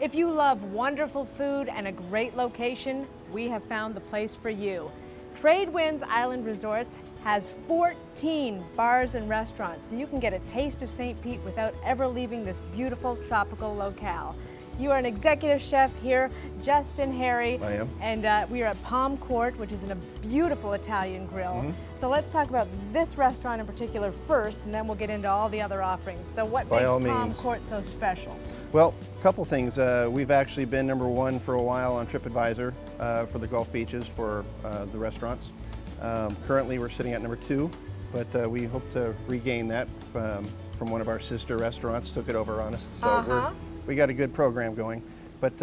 If you love wonderful food and a great location, we have found the place for you. TradeWinds Island Resorts has 14 bars and restaurants, so you can get a taste of St. Pete without ever leaving this beautiful tropical locale. You are an executive chef here, Justin Harry. I am. And we are at Palm Court, which is in a beautiful Italian grill. So let's talk about this restaurant in particular first, and then we'll get into all the other offerings. So what makes Palm Court so special? Well, a couple things. We've actually been #1 for a while on TripAdvisor for the Gulf beaches for the restaurants. Currently we're sitting at #2, but we hope to regain that from one of our sister restaurants, took it over on us. So we got a good program going. But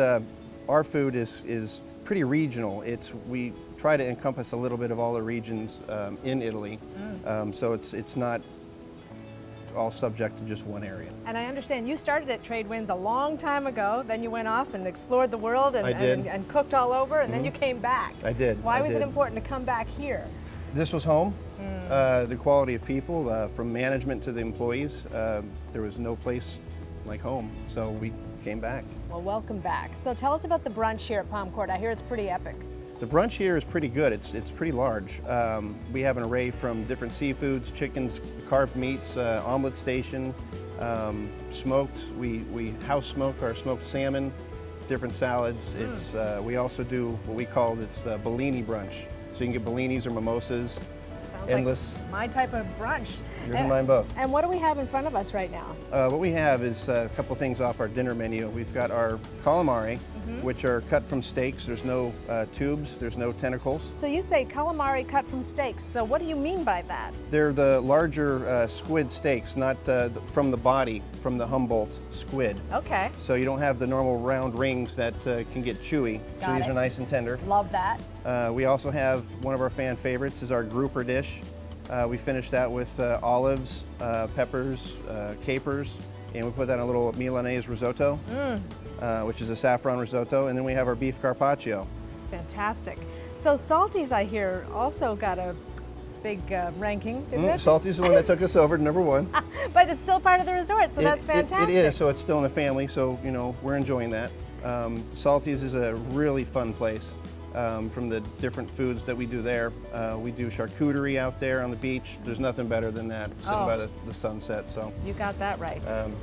our food is pretty regional. We try to encompass a little bit of all the regions in Italy. So it's not all subject to just one area. And I understand you started at TradeWinds a long time ago, then you went off and explored the world and cooked all over, and then you came back. I did. Why was it important to come back here? This was home. The quality of people, from management to the employees, there was no place like home, so we came back. Well, welcome back. So tell us about the brunch here at Palm Court. I hear it's pretty epic. The brunch here is pretty good. It's pretty large. We have an array from different seafoods, chickens, carved meats, omelet station, smoked. We house smoke our smoked salmon, different salads. We also do what we call Bellini brunch. So you can get bellinis or mimosas. Sounds endless. like my type of brunch. Yours and mine both. And what do we have in front of us right now? What we have is a couple things off our dinner menu. We've got our calamari, which are cut from steaks. There's no tubes, there's no tentacles. So you say calamari cut from steaks. So what do you mean by that? They're the larger squid steaks, not from the body, from the Humboldt squid. Okay. So you don't have the normal round rings that can get chewy. So these are nice and tender. Love that. We also have one of our fan favorites is our grouper dish. We finish that with olives, peppers, capers, and we put that in a little Milanese risotto, which is a saffron risotto, and then we have our beef carpaccio. Fantastic. So Salty's, I hear, also got a big ranking, didn't it? Salty's the one that took us over to #1. But it's still part of the resort, so that's fantastic. It is, so it's still in the family, so we're enjoying that. Salty's is a really fun place. From the different foods that we do there. We do charcuterie out there on the beach. There's nothing better than that, sitting by the sunset. So you got that right. And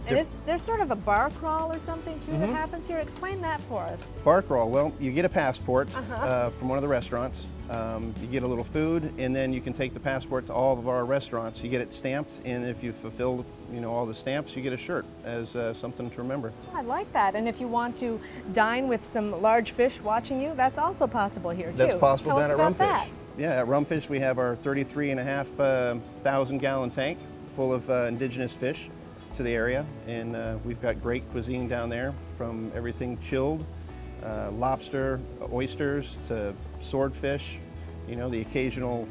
there's sort of a bar crawl or something too that happens here. Explain that for us. Bar crawl, well, you get a passport from one of the restaurants. You get a little food, and then you can take the passport to all of our restaurants. You get it stamped, and if you fulfill all the stamps, you get a shirt as something to remember. I like that. And if you want to dine with some large fish watching you, that's also possible here too. That's possible down at Rumfish. That. Yeah, at Rumfish we have our 33.5 thousand gallon tank full of indigenous fish to the area, and we've got great cuisine down there, from everything chilled, lobster, oysters, to swordfish, the occasional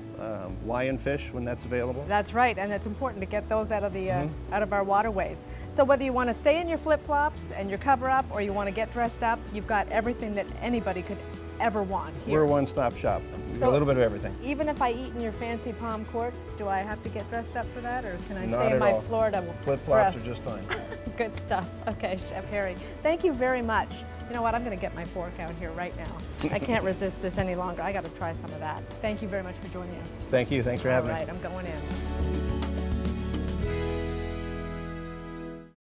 lionfish when that's available. That's right, and it's important to get those out of the out of our waterways. So whether you want to stay in your flip-flops and your cover-up, or you want to get dressed up, you've got everything that anybody could ever want here. We're a one-stop shop. We've got a little bit of everything. Even if I eat in your fancy Palm Court, do I have to get dressed up for that, or can I Not stay in at my all. Florida Flip-flops dress? are just fine. Good stuff. Okay, Chef Harry, thank you very much. You know what, I'm going to get my fork out here right now. I can't resist this any longer. I got to try some of that. Thank you very much for joining us. Thank you. Thanks for having me. All right, I'm going in.